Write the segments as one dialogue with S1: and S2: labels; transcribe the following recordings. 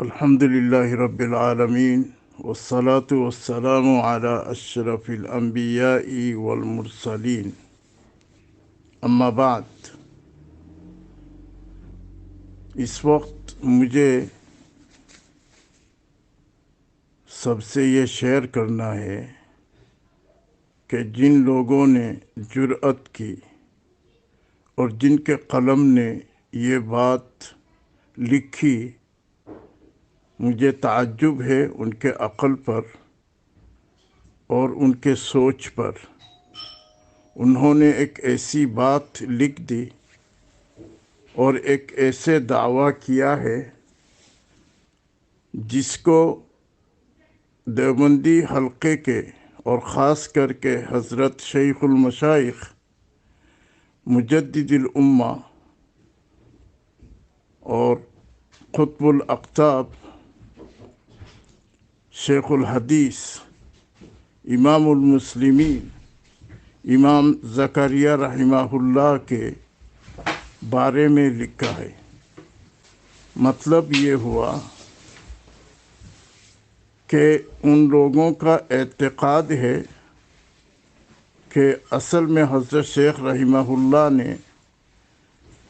S1: الحمد لله رب العالمين والصلاة والسلام على أشرف الأنبياء والمرسلين اما بعد اس وقت مجھے سب سے یہ شیئر کرنا ہے کہ جن لوگوں نے جرأت کی اور جن کے قلم نے یہ بات لکھی، مجھے تعجب ہے ان کے عقل پر اور ان کے سوچ پر۔ انہوں نے ایک ایسی بات لکھ دی اور ایک ایسے دعویٰ کیا ہے جس کو دیوبندی حلقے کے اور خاص کر کے حضرت شیخ المشائخ مجدد الامہ اور قطب الاقطاب شیخ الحدیث امام المسلمین امام زکریہ رحمہ اللہ کے بارے میں لکھا ہے۔ مطلب یہ ہوا کہ ان لوگوں کا اعتقاد ہے کہ اصل میں حضرت شیخ رحمہ اللہ نے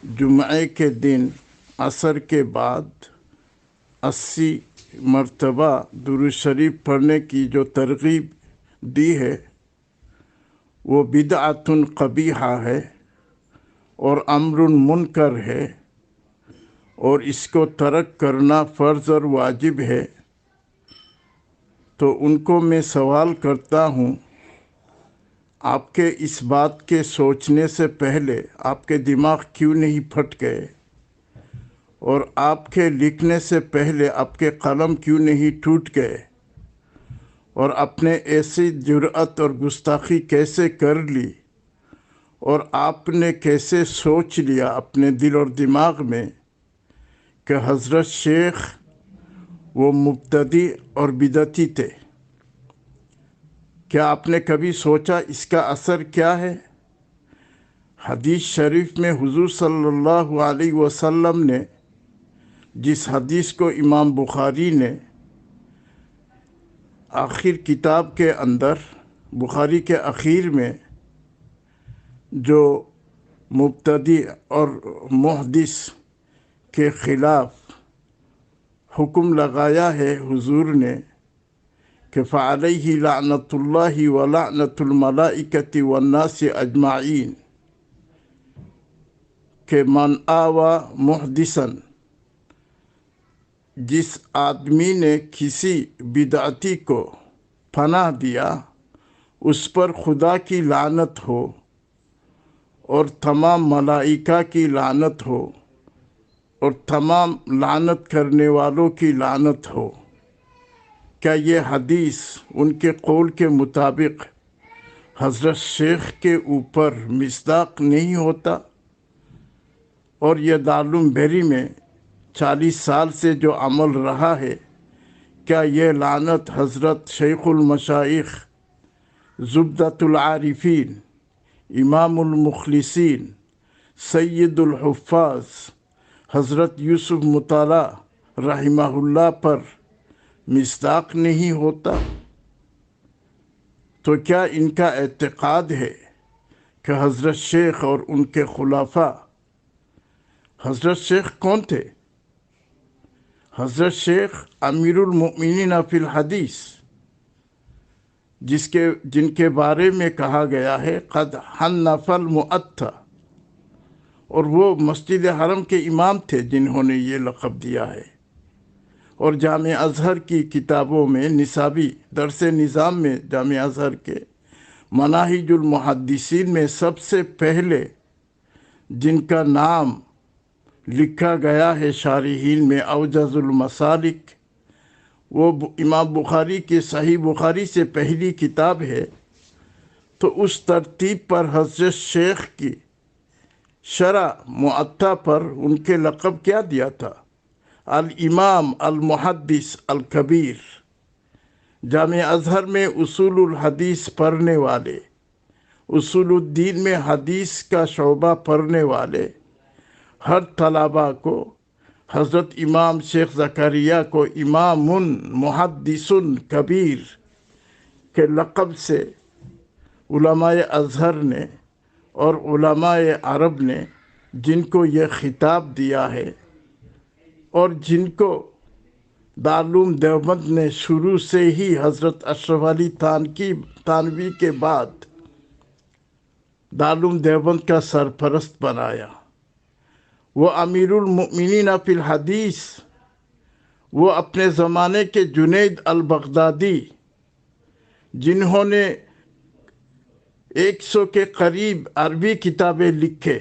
S1: جمعے کے دن عصر کے بعد 80 مرتبہ درود شریف پڑھنے کی جو ترغیب دی ہے وہ بدعۃ قبیحہ ہے اور امر منکر ہے، اور اس کو ترک کرنا فرض اور واجب ہے۔ تو ان کو میں سوال کرتا ہوں، آپ کے اس بات کے سوچنے سے پہلے آپ کے دماغ کیوں نہیں پھٹ گئے، اور آپ کے لکھنے سے پہلے آپ کے قلم کیوں نہیں ٹوٹ گئے، اور اپنے ایسی جرأت اور گستاخی کیسے کر لی، اور آپ نے کیسے سوچ لیا اپنے دل اور دماغ میں کہ حضرت شیخ وہ مبتدی اور بدعتی تھے؟ کیا آپ نے کبھی سوچا اس کا اثر کیا ہے؟ حدیث شریف میں حضور صلی اللہ علیہ وسلم نے جس حدیث کو امام بخاری نے آخر کتاب کے اندر، بخاری کے اخیر میں، جو مبتدی اور محدث کے خلاف حکم لگایا ہے حضور نے کہ فعلیہ لعنت اللہ ولعنت الملائکۃ والناس اجمعین، کہ من آوى محدثا، جس آدمی نے کسی بدعتی کو پناہ دیا اس پر خدا کی لعنت ہو اور تمام ملائکہ کی لعنت ہو اور تمام لعنت کرنے والوں کی لعنت ہو۔ کیا یہ حدیث ان کے قول کے مطابق حضرت شیخ کے اوپر مصداق نہیں ہوتا؟ اور یہ دارالعلوم میں 40 سال سے جو عمل رہا ہے، کیا یہ لعنت حضرت شیخ المشائخ زبدۃ العارفین امام المخلصین سید الحفاظ حضرت یوسف مطالعہ رحمہ اللہ پر مصداق نہیں ہوتا؟ تو کیا ان کا اعتقاد ہے کہ حضرت شیخ اور ان کے خلفاء، حضرت شیخ کون تھے؟ حضرت شیخ امیر المؤمنین فی الحدیث، جن کے بارے میں کہا گیا ہے قد حنف المؤتہ، اور وہ مسجد حرم کے امام تھے جنہوں نے یہ لقب دیا ہے۔ اور جامع ازہر کی کتابوں میں نصابی درس نظام میں جامع ازہر کے مناہج المحدثین میں سب سے پہلے جن کا نام لکھا گیا ہے شارحین میں اوجز المسالک، وہ امام بخاری کی صحیح بخاری سے پہلی کتاب ہے۔ تو اس ترتیب پر حضرت شیخ کی شرح معطا پر ان کے لقب کیا دیا تھا؟ الامام المحدث الکبیر۔ جامع ازہر میں اصول الحدیث پڑھنے والے، اصول الدین میں حدیث کا شعبہ پڑھنے والے ہر طلبہ کو حضرت امام شیخ زکریا کو امام محدثن کبیر کے لقب سے علماء ازہر نے اور علماء عرب نے جن کو یہ خطاب دیا ہے اور جن کو دارالعلوم دیوبند نے شروع سے ہی حضرت اشرف علی تھانوی کے بعد دارالعلوم دیوبند کا سرپرست بنایا، وہ امیر المؤمنین فی الحدیث، وہ اپنے زمانے کے جنید البغدادی جنہوں نے 100 کے قریب عربی کتابیں لکھے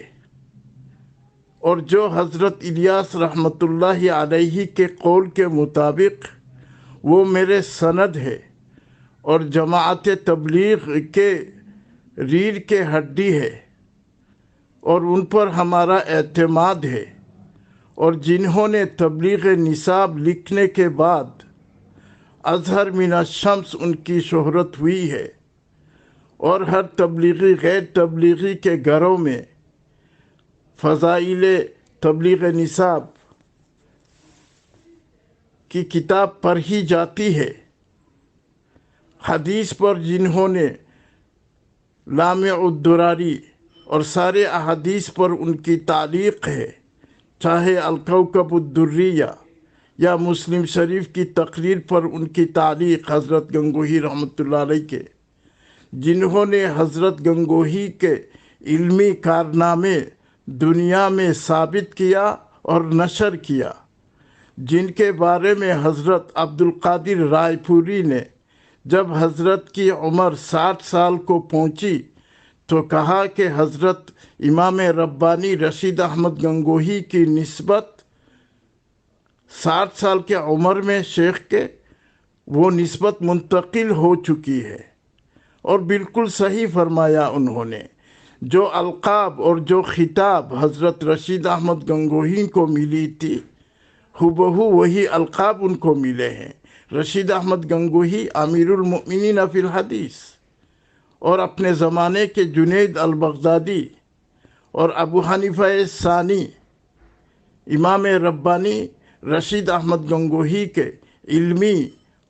S1: اور جو حضرت الیاس رحمۃ اللہ علیہ کے قول کے مطابق وہ میرے سند ہے اور جماعت تبلیغ کے ریڑھ کے ہڈی ہے اور ان پر ہمارا اعتماد ہے، اور جنہوں نے تبلیغ نصاب لکھنے کے بعد اظہر من الشمس ان کی شہرت ہوئی ہے، اور ہر تبلیغی غیر تبلیغی کے گھروں میں فضائل تبلیغ نصاب کی کتاب پڑھی جاتی ہے۔ حدیث پر جنہوں نے لامع الدراری اور سارے احادیث پر ان کی تعلیق ہے، چاہے الکوکب الدریہ یا مسلم شریف کی تقریر پر ان کی تعلیق حضرت گنگوہی رحمۃ اللہ علیہ کے، جنہوں نے حضرت گنگوہی کے علمی کارنامے دنیا میں ثابت کیا اور نشر کیا، جن کے بارے میں حضرت عبد القادر رائے پوری نے جب حضرت کی عمر 60 سال کو پہنچی تو کہا کہ حضرت امام ربانی رشید احمد گنگوہی کی نسبت 60 سال کے عمر میں شیخ کے وہ نسبت منتقل ہو چکی ہے، اور بالکل صحیح فرمایا انہوں نے۔ جو القاب اور جو خطاب حضرت رشید احمد گنگوہی کو ملی تھی ہبہو وہی القاب ان کو ملے ہیں۔ رشید احمد گنگوہی امیر المؤمنین فی الحدیث اور اپنے زمانے کے جنید البغدادی اور ابو حنیفہ ثانی امام ربانی رشید احمد گنگوہی کے علمی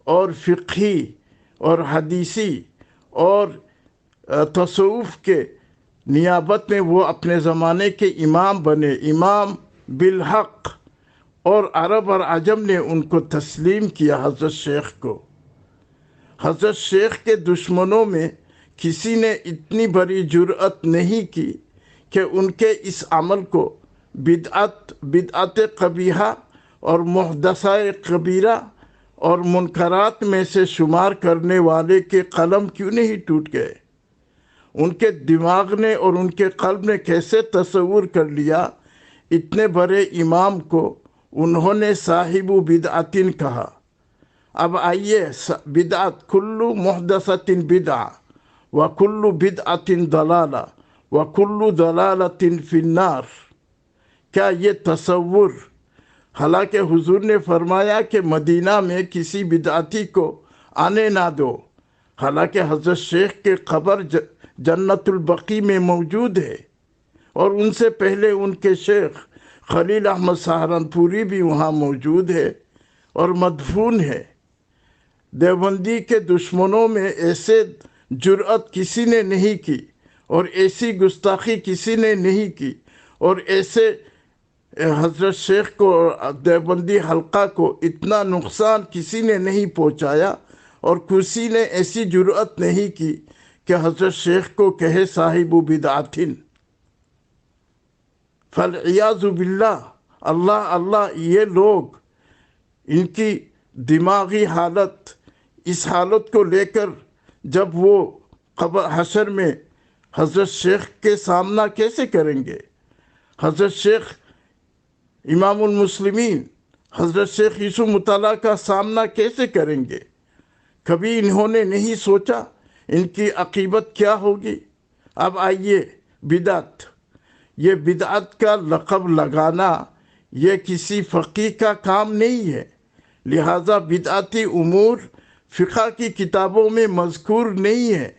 S1: اور فقہی اور حدیثی اور تصوف کے نیابت میں وہ اپنے زمانے کے امام بنے، امام بالحق، اور عرب اور عجم نے ان کو تسلیم کیا حضرت شیخ کو۔ حضرت شیخ کے دشمنوں میں کسی نے اتنی بڑی جرأت نہیں کی کہ ان کے اس عمل کو بدعت قبیحہ اور محدثہ کبیرہ اور منکرات میں سے شمار کرنے والے کے قلم کیوں نہیں ٹوٹ گئے؟ ان کے دماغ نے اور ان کے قلب نے کیسے تصور کر لیا؟ اتنے بڑے امام کو انہوں نے صاحب بدعتن کہا۔ اب آئیے، بدعت کل محدثۃ بدعہ وکل بدعۃ ضلالہ وکل ضلالۃ فی النار، کیا یہ تصور؟ حالانکہ حضور نے فرمایا کہ مدینہ میں کسی بدعتی کو آنے نہ دو، حالانکہ حضرت شیخ کے قبر جنت البقیع میں موجود ہے، اور ان سے پہلے ان کے شیخ خلیل احمد سہارنپوری بھی وہاں موجود ہے اور مدفون ہے۔ دیوبندی کے دشمنوں میں ایسے جرأت کسی نے نہیں کی اور ایسی گستاخی کسی نے نہیں کی اور ایسے حضرت شیخ کو اور دیوبندی حلقہ کو اتنا نقصان کسی نے نہیں پہنچایا، اور کسی نے ایسی جرأت نہیں کی کہ حضرت شیخ کو کہے صاحب بدعتن۔ فالعیاذ باللہ، اللہ اللہ، یہ لوگ ان کی دماغی حالت، اس حالت کو لے کر جب وہ قبر حشر میں حضرت شیخ کے سامنا کیسے کریں گے؟ حضرت شیخ امام المسلمین حضرت شیخ یوسف مطالعہ کا سامنا کیسے کریں گے؟ کبھی انہوں نے نہیں سوچا ان کی عاقبت کیا ہوگی؟ اب آئیے، بدعت، یہ بدعت کا لقب لگانا یہ کسی فقیہ کا کام نہیں ہے، لہٰذا بدعتی امور فقہ کی کتابوں میں مذکور نہیں ہے۔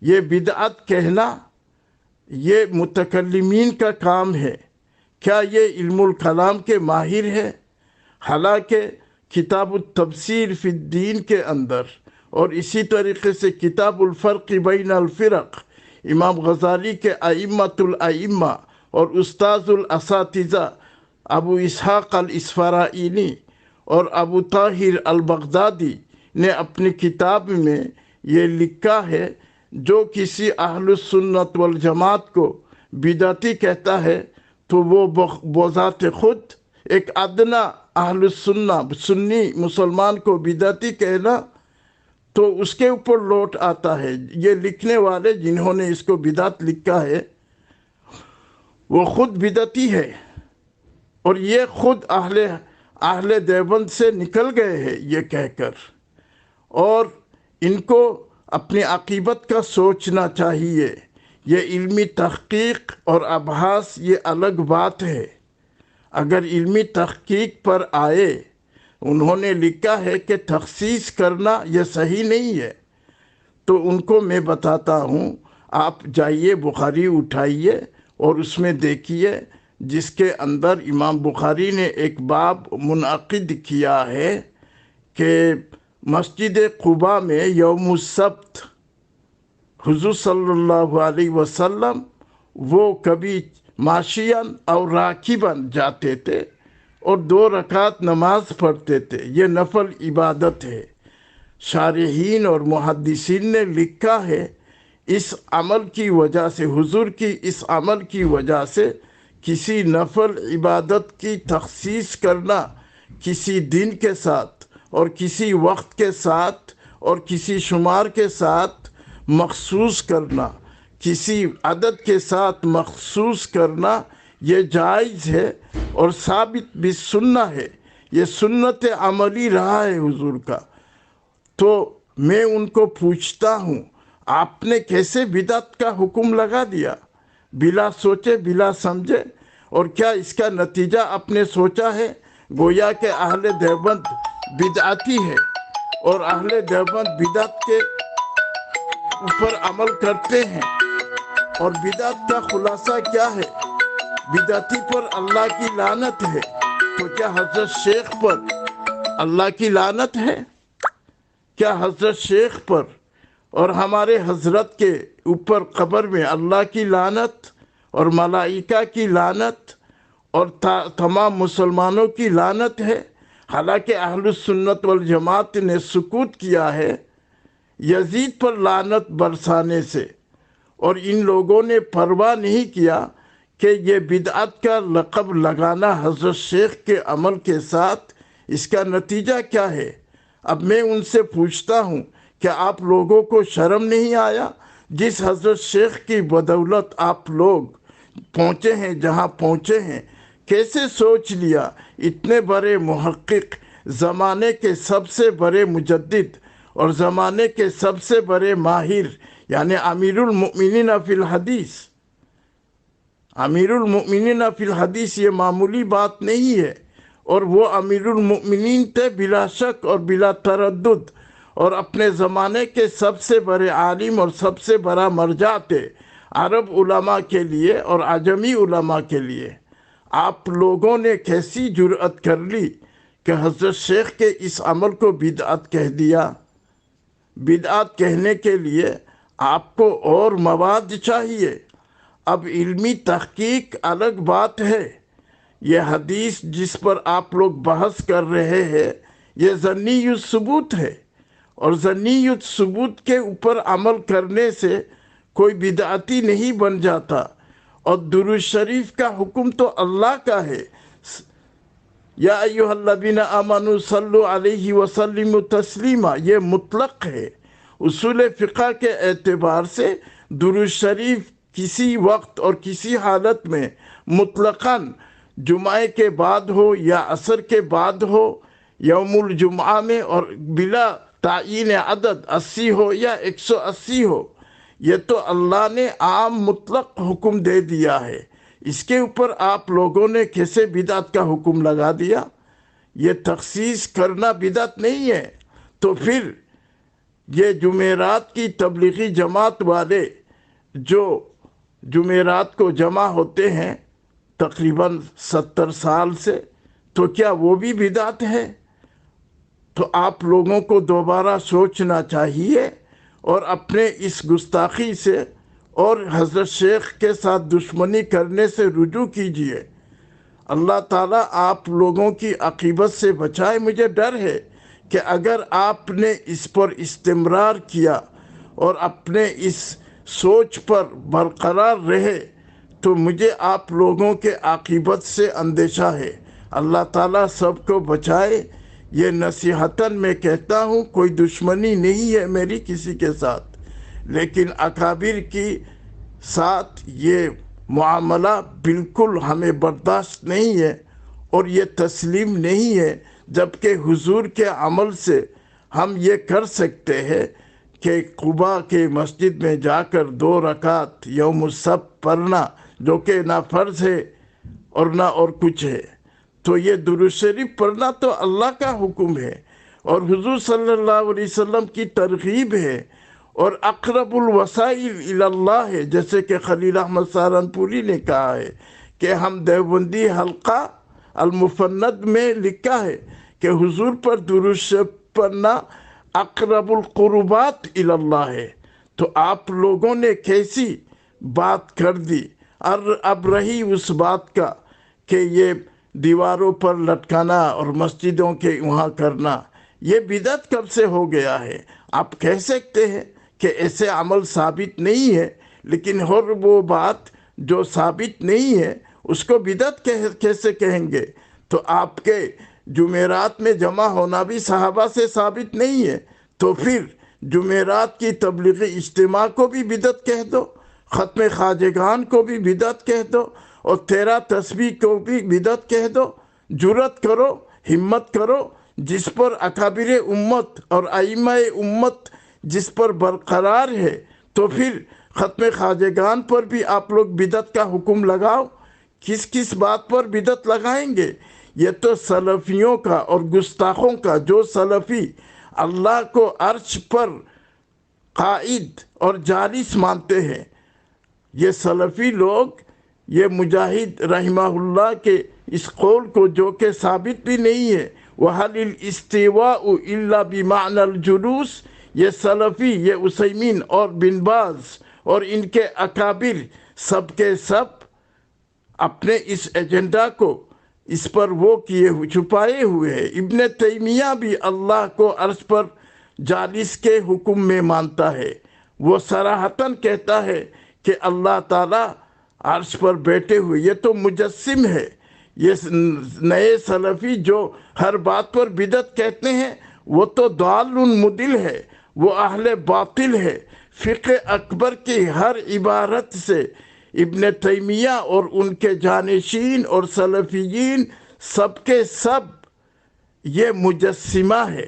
S1: یہ بدعت کہنا یہ متکلمین کا کام ہے کیا یہ علم الکلام کے ماہر ہے؟ حالانکہ کتاب التفسیر فی الدین کے اندر اور اسی طریقے سے کتاب الفرق بین الفرق امام غزالی کے ائمۃ الائمہ اور استاذ الاساتذہ ابو اسحاق الاسفرائینی اور ابو طاہر البغدادی نے اپنی کتاب میں یہ لکھا ہے، جو کسی اہل السنت والجماعت کو بدعتی کہتا ہے تو وہ بذات خود ایک ادنا اہل السنت سنی مسلمان کو بدعتی کہنا تو اس کے اوپر لوٹ آتا ہے۔ یہ لکھنے والے جنہوں نے اس کو بدعت لکھا ہے وہ خود بدعتی ہے، اور یہ خود اہل دیوبند سے نکل گئے ہیں یہ کہہ کر، اور ان کو اپنی عاقبت کا سوچنا چاہیے۔ یہ علمی تحقیق اور ابحاث یہ الگ بات ہے۔ اگر علمی تحقیق پر آئے، انہوں نے لکھا ہے کہ تخصیص کرنا یہ صحیح نہیں ہے، تو ان کو میں بتاتا ہوں، آپ جائیے بخاری اٹھائیے اور اس میں دیکھیے، جس کے اندر امام بخاری نے ایک باب منعقد کیا ہے کہ مسجد قباء میں یوم السبت حضور صلی اللہ علیہ وسلم وہ کبھی ماشیاً اور راکباً جاتے تھے اور 2 رکعت نماز پڑھتے تھے۔ یہ نفل عبادت ہے۔ شارحین اور محدثین نے لکھا ہے اس عمل کی وجہ سے، حضور کی اس عمل کی وجہ سے کسی نفل عبادت کی تخصیص کرنا کسی دن کے ساتھ اور کسی وقت کے ساتھ اور کسی شمار کے ساتھ مخصوص کرنا، کسی عدد کے ساتھ مخصوص کرنا، یہ جائز ہے اور ثابت بھی سننا ہے۔ یہ سنت عملی رہا ہے حضور کا۔ تو میں ان کو پوچھتا ہوں، آپ نے کیسے بدعت کا حکم لگا دیا بلا سوچے بلا سمجھے؟ اور کیا اس کا نتیجہ آپ نے سوچا ہے؟ گویا کہ اہل دیوبند بدعتی ہے اور اہل دیوبند بدعت کے اوپر عمل کرتے ہیں، اور بدعت کا خلاصہ کیا ہے؟ بدعتی پر اللہ کی لعنت ہے۔ تو کیا حضرت شیخ پر اللہ کی لعنت ہے؟ کیا حضرت شیخ پر اور ہمارے حضرت کے اوپر قبر میں اللہ کی لعنت اور ملائکہ کی لعنت اور تمام مسلمانوں کی لعنت ہے؟ حالانکہ اہل السنت والجماعت نے سکوت کیا ہے یزید پر لعنت برسانے سے، اور ان لوگوں نے پرواہ نہیں کیا کہ یہ بدعت کا لقب لگانا حضرت شیخ کے عمل کے ساتھ اس کا نتیجہ کیا ہے۔ اب میں ان سے پوچھتا ہوں کہ آپ لوگوں کو شرم نہیں آیا؟ جس حضرت شیخ کی بدولت آپ لوگ پہنچے ہیں جہاں پہنچے ہیں، کیسے سوچ لیا اتنے بڑے محقق، زمانے کے سب سے بڑے مجدد اور زمانے کے سب سے بڑے ماہر، یعنی امیر المؤمنین فی الحدیث، امیر المؤمنین فی الحدیث یہ معمولی بات نہیں ہے، اور وہ امیر المؤمنین تھے بلا شک اور بلا تردد، اور اپنے زمانے کے سب سے بڑے عالم اور سب سے بڑا مرجع تھے عرب علماء کے لیے اور عجمی علماء کے لیے۔ آپ لوگوں نے کیسی جرأت کر لی کہ حضرت شیخ کے اس عمل کو بدعت کہہ دیا؟ بدعت کہنے کے لیے آپ کو اور مواد چاہیے۔ اب علمی تحقیق الگ بات ہے۔ یہ حدیث جس پر آپ لوگ بحث کر رہے ہیں یہ ظنی الثبوت ہے، اور ظنی الثبوت کے اوپر عمل کرنے سے کوئی بدعتی نہیں بن جاتا، اور درود شریف کا حکم تو اللہ کا ہے۔ یا ایھا الذین آمنوا صلوا علیہ وسلموا تسلیما، یہ مطلق ہے۔ اصول فقہ کے اعتبار سے درود شریف کسی وقت اور کسی حالت میں مطلقاً جمعہ کے بعد ہو یا عصر کے بعد ہو، یوم الجمعہ میں، اور بلا تعین عدد 80 ہو یا 180 ہو، یہ تو اللہ نے عام مطلق حکم دے دیا ہے۔ اس کے اوپر آپ لوگوں نے کیسے بدعت کا حکم لگا دیا؟ یہ تخصیص کرنا بدعت نہیں ہے۔ تو پھر یہ جمعرات کی تبلیغی جماعت والے جو جمعرات کو جمع ہوتے ہیں تقریباً 70 سال سے، تو کیا وہ بھی بدعت ہے؟ تو آپ لوگوں کو دوبارہ سوچنا چاہیے اور اپنے اس گستاخی سے اور حضرت شیخ کے ساتھ دشمنی کرنے سے رجوع کیجیے۔ اللہ تعالیٰ آپ لوگوں کی عاقبت سے بچائے۔ مجھے ڈر ہے کہ اگر آپ نے اس پر استمرار کیا اور اپنے اس سوچ پر برقرار رہے تو مجھے آپ لوگوں کے عاقبت سے اندیشہ ہے۔ اللہ تعالیٰ سب کو بچائے۔ یہ نصیحتاً میں کہتا ہوں، کوئی دشمنی نہیں ہے میری کسی کے ساتھ، لیکن اکابر کی ساتھ یہ معاملہ بالکل ہمیں برداشت نہیں ہے اور یہ تسلیم نہیں ہے، جبکہ حضور کے عمل سے ہم یہ کر سکتے ہیں کہ قباء کے مسجد میں جا کر 2 رکعت یوم السبت پڑھنا، جو کہ نہ فرض ہے اور نہ اور کچھ ہے۔ تو یہ درود شریف پڑھنا تو اللہ کا حکم ہے اور حضور صلی اللہ علیہ وسلم کی ترغیب ہے اور اقرب الوسائل الی اللہ ہے، جیسے کہ خلیل احمد سہارنپوری نے کہا ہے کہ ہم دیوبندی حلقہ المفند میں لکھا ہے کہ حضور پر درود شریف پڑھنا اقرب القربات الی اللہ ہے۔ تو آپ لوگوں نے کیسی بات کر دی، اب رہی اس بات کا کہ یہ دیواروں پر لٹکانا اور مسجدوں کے وہاں کرنا، یہ بدعت کب سے ہو گیا ہے؟ آپ کہہ سکتے ہیں کہ ایسے عمل ثابت نہیں ہے، لیکن ہر وہ بات جو ثابت نہیں ہے اس کو بدعت کیسے کہیں گے؟ تو آپ کے جمعرات میں جمع ہونا بھی صحابہ سے ثابت نہیں ہے، تو پھر جمعرات کی تبلیغی اجتماع کو بھی بدعت کہہ دو، ختم خواجگان کو بھی بدعت کہہ دو اور 13 تسبیح کو بھی بدعت کہہ دو۔ جرأت کرو، ہمت کرو، جس پر اکابر امت اور ائمہ امت جس پر برقرار ہے، تو پھر ختم خواجگان پر بھی آپ لوگ بدعت کا حکم لگاؤ۔ کس بات پر بدعت لگائیں گے؟ یہ تو سلفیوں کا اور گستاخوں کا، جو سلفی اللہ کو عرش پر قائد اور جالس مانتے ہیں، یہ سلفی لوگ، یہ مجاہد رحمہ اللہ کے اس قول کو، جو کہ ثابت بھی نہیں ہے، وَهَلِ الْإِسْتِوَاءُ إِلَّا بِمَعْنَى الْجُلُوسِ، یہ سلفی، یہ عثیمین اور بن باز اور ان کے اکابر سب کے سب اپنے اس ایجنڈا کو اس پر وہ چھپائے ہوئے ہیں۔ ابن تیمیہ بھی اللہ کو عرش پر جالس کے حکم میں مانتا ہے۔ وہ صراحتاً کہتا ہے کہ اللہ تعالیٰ عرش پر بیٹھے ہوئے۔ یہ تو مجسم ہے۔ یہ نئے سلفی جو ہر بات پر بدعت کہتے ہیں، وہ تو ضال مضل ہے، وہ اہل باطل ہے۔ فقہ اکبر کی ہر عبارت سے ابن تیمیہ اور ان کے جانشین اور سلفیین سب کے سب یہ مجسمہ ہے۔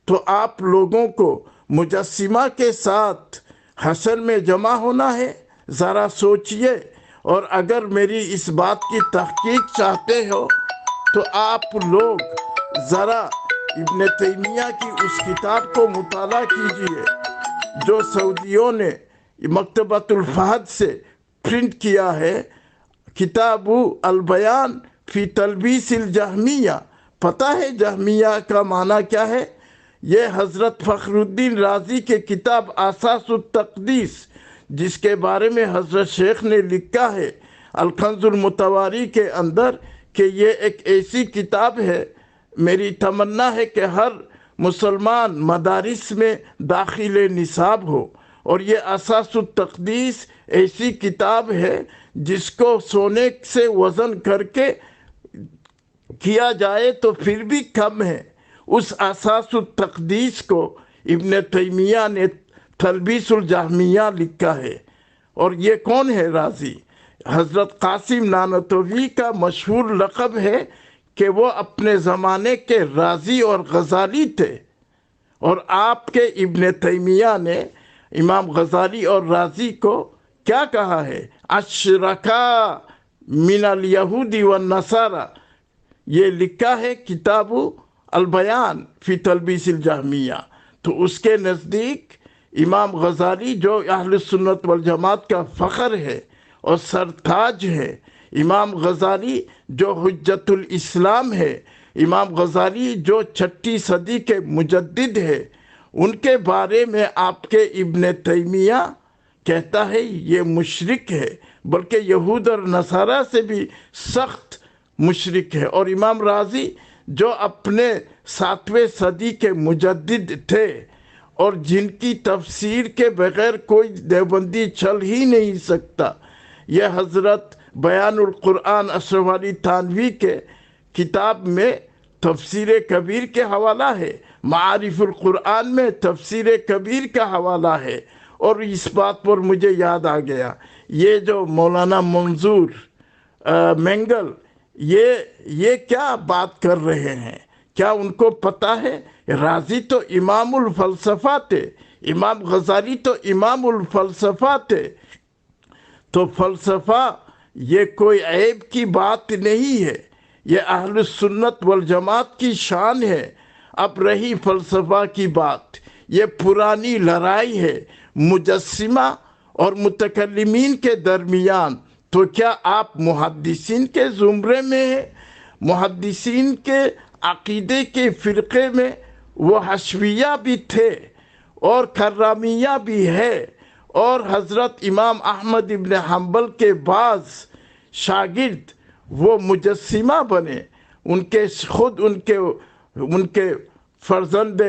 S1: تو آپ لوگوں کو مجسمہ کے ساتھ حشر میں جمع ہونا ہے؟ ذرا سوچئے، اور اگر میری اس بات کی تحقیق چاہتے ہو تو آپ لوگ ذرا ابن تیمیہ کی اس کتاب کو مطالعہ کیجئے جو سعودیوں نے مکتبۃ الفہد سے پرنٹ کیا ہے، کتاب البیان فی تلبیس الجہمیہ۔ پتہ ہے جہمیہ کا معنی کیا ہے؟ یہ حضرت فخر الدین رازی کے کتاب اساس التقدیس، جس کے بارے میں حضرت شیخ نے لکھا ہے الکنز المتواری کے اندر کہ یہ ایک ایسی کتاب ہے، میری تمنا ہے کہ ہر مسلمان مدارس میں داخل نصاب ہو، اور یہ اساس التقدیس ایسی کتاب ہے جس کو سونے سے وزن کر کے کیا جائے تو پھر بھی کم ہے۔ اس اساس التقدیس کو ابن تیمیہ نے تلبیس الجہمیہ لکھا ہے۔ اور یہ کون ہے رازی؟ حضرت قاسم نانوتوی کا مشہور لقب ہے کہ وہ اپنے زمانے کے رازی اور غزالی تھے، اور آپ کے ابن تیمیہ نے امام غزالی اور رازی کو کیا کہا ہے؟ اشرکا من الیہود والنصارى، یہ لکھا ہے کتاب البیان فی تلبیس الجہمیہ۔ تو اس کے نزدیک امام غزالی جو اہل سنت والجماعت کا فخر ہے اور سرتاج ہے، امام غزالی جو حجت الاسلام ہے، امام غزالی جو 6 صدی کے مجدد ہے، ان کے بارے میں آپ کے ابن تیمیہ کہتا ہے یہ مشرک ہے، بلکہ یہود اور نصارہ سے بھی سخت مشرک ہے۔ اور امام رازی جو اپنے 7ویں صدی کے مجدد تھے اور جن کی تفسیر کے بغیر کوئی دیوبندی چل ہی نہیں سکتا، یہ حضرت بیان القرآن اشرف علی تھانوی کے کتاب میں تفسیر کبیر کے حوالہ ہے، معارف القرآن میں تفسیر کبیر کا حوالہ ہے۔ اور اس بات پر مجھے یاد آ گیا، یہ جو مولانا منظور مینگل یہ کیا بات کر رہے ہیں؟ کیا ان کو پتہ ہے رازی تو امام الفلسفہ تھے، امام غزالی تو امام الفلسفہ تھے؟ تو فلسفہ یہ کوئی عیب کی بات نہیں ہے، یہ اہل سنت والجماعت کی شان ہے۔ اب رہی فلسفہ کی بات، یہ پرانی لڑائی ہے مجسمہ اور متکلمین کے درمیان۔ تو کیا آپ محدثین کے زمرے میں ہیں؟ محدثین کے عقیدے کے فرقے میں وہ حشویہ بھی تھے اور کرامیہ بھی ہے، اور حضرت امام احمد ابن حنبل کے بعض شاگرد وہ مجسمہ بنے۔ ان کے فرزند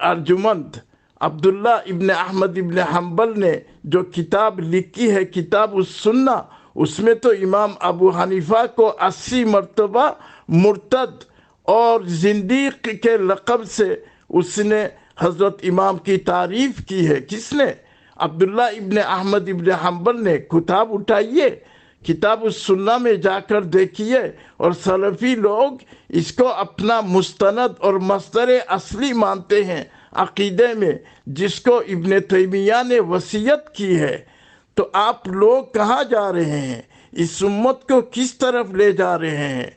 S1: ارجمند عبداللہ ابن احمد ابن حنبل نے جو کتاب لکھی ہے کتاب السنہ، اس میں تو امام ابو حنیفہ کو 80 مرتبہ مرتد اور زندیق کے لقب سے اس نے حضرت امام کی تعریف کی ہے۔ کس نے؟ عبداللہ ابن احمد ابن حنبل نے۔ کتاب اٹھائیے، کتاب السنہ میں جا کر دیکھیے، اور سلفی لوگ اس کو اپنا مستند اور مصدر اصلی مانتے ہیں عقیدے میں، جس کو ابن تیمیہ نے وصیت کی ہے۔ تو آپ لوگ کہاں جا رہے ہیں؟ اس امت کو کس طرف لے جا رہے ہیں؟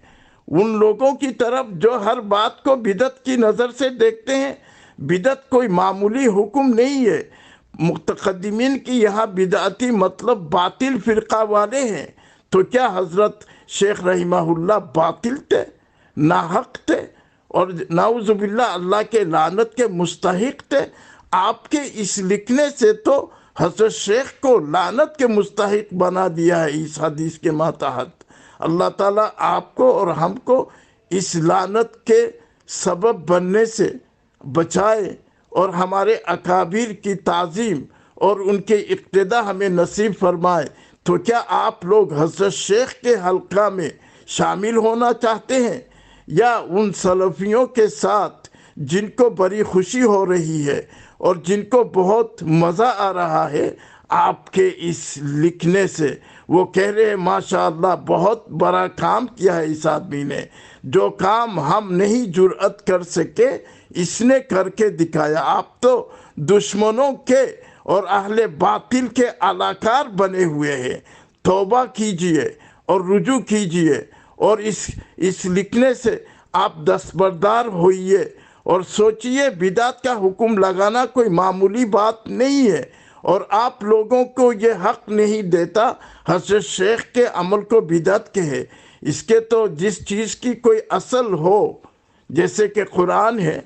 S1: ان لوگوں کی طرف جو ہر بات کو بدعت کی نظر سے دیکھتے ہیں۔ بدعت کوئی معمولی حکم نہیں ہے۔ متقدمین کی یہاں بدعتی مطلب باطل فرقہ والے ہیں۔ تو کیا حضرت شیخ رحمہ اللہ باطل تھے، ناحق تھے، اور نعوذ باللہ اللہ کے لعنت کے مستحق تھے؟ آپ کے اس لکھنے سے تو حضرت شیخ کو لعنت کے مستحق بنا دیا ہے اس حدیث کے ماتحت۔ اللہ تعالیٰ آپ کو اور ہم کو اس لعنت کے سبب بننے سے بچائے، اور ہمارے اکابر کی تعظیم اور ان کے اقتداء ہمیں نصیب فرمائے۔ تو کیا آپ لوگ حضرت شیخ کے حلقہ میں شامل ہونا چاہتے ہیں، یا ان سلفیوں کے ساتھ جن کو بڑی خوشی ہو رہی ہے اور جن کو بہت مزہ آ رہا ہے آپ کے اس لکھنے سے؟ وہ کہہ رہے ہیں ماشاءاللہ بہت بڑا کام کیا ہے اس آدمی نے، جو کام ہم نہیں جرأت کر سکے اس نے کر کے دکھایا۔ آپ تو دشمنوں کے اور اہل باطل کے علاکار بنے ہوئے ہیں۔ توبہ کیجئے اور رجوع کیجئے، اور اس لکھنے سے آپ دستبردار ہوئیے، اور سوچئے بدعت کا حکم لگانا کوئی معمولی بات نہیں ہے، اور آپ لوگوں کو یہ حق نہیں دیتا حضرت شیخ کے عمل کو بدعت کہے۔ اس کے تو جس چیز کی کوئی اصل ہو جیسے کہ قرآن ہے،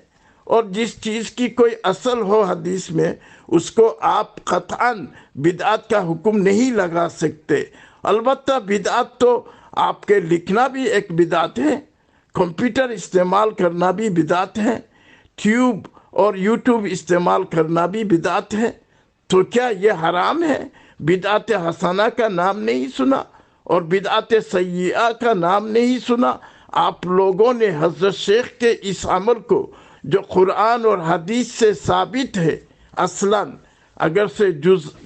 S1: اور جس چیز کی کوئی اصل ہو حدیث میں، اس کو آپ قطعاً بدعت کا حکم نہیں لگا سکتے۔ البتہ بدعت تو آپ کے لکھنا بھی ایک بدعت ہے، کمپیوٹر استعمال کرنا بھی بدعت ہے، ٹیوب اور یوٹیوب استعمال کرنا بھی بدعت ہے۔ تو کیا یہ حرام ہے؟ بدعت حسنہ کا نام نہیں سنا اور بدعت سیئہ کا نام نہیں سنا؟ آپ لوگوں نے حضرت شیخ کے اس عمل کو جو قرآن اور حدیث سے ثابت ہے، اصلاً اگر سے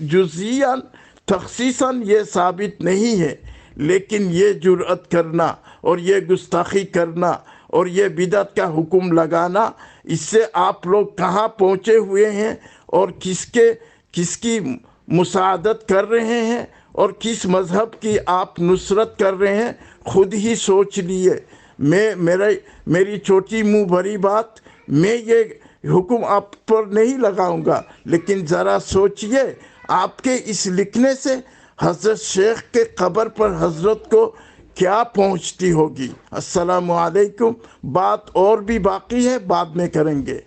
S1: جزئیاً تخصیصاً یہ ثابت نہیں ہے، لیکن یہ جرأت کرنا اور یہ گستاخی کرنا اور یہ بدعت کا حکم لگانا، اس سے آپ لوگ کہاں پہنچے ہوئے ہیں، اور کس کی مساعدت کر رہے ہیں، اور کس مذہب کی آپ نصرت کر رہے ہیں، خود ہی سوچ لیے۔ میری چھوٹی منہ بھری بات، میں یہ حکم آپ پر نہیں لگاؤں گا، لیکن ذرا سوچئے آپ کے اس لکھنے سے حضرت شیخ کے قبر پر حضرت کو کیا پہنچتی ہوگی؟ السلام علیکم۔ بات اور بھی باقی ہے، بعد میں کریں گے۔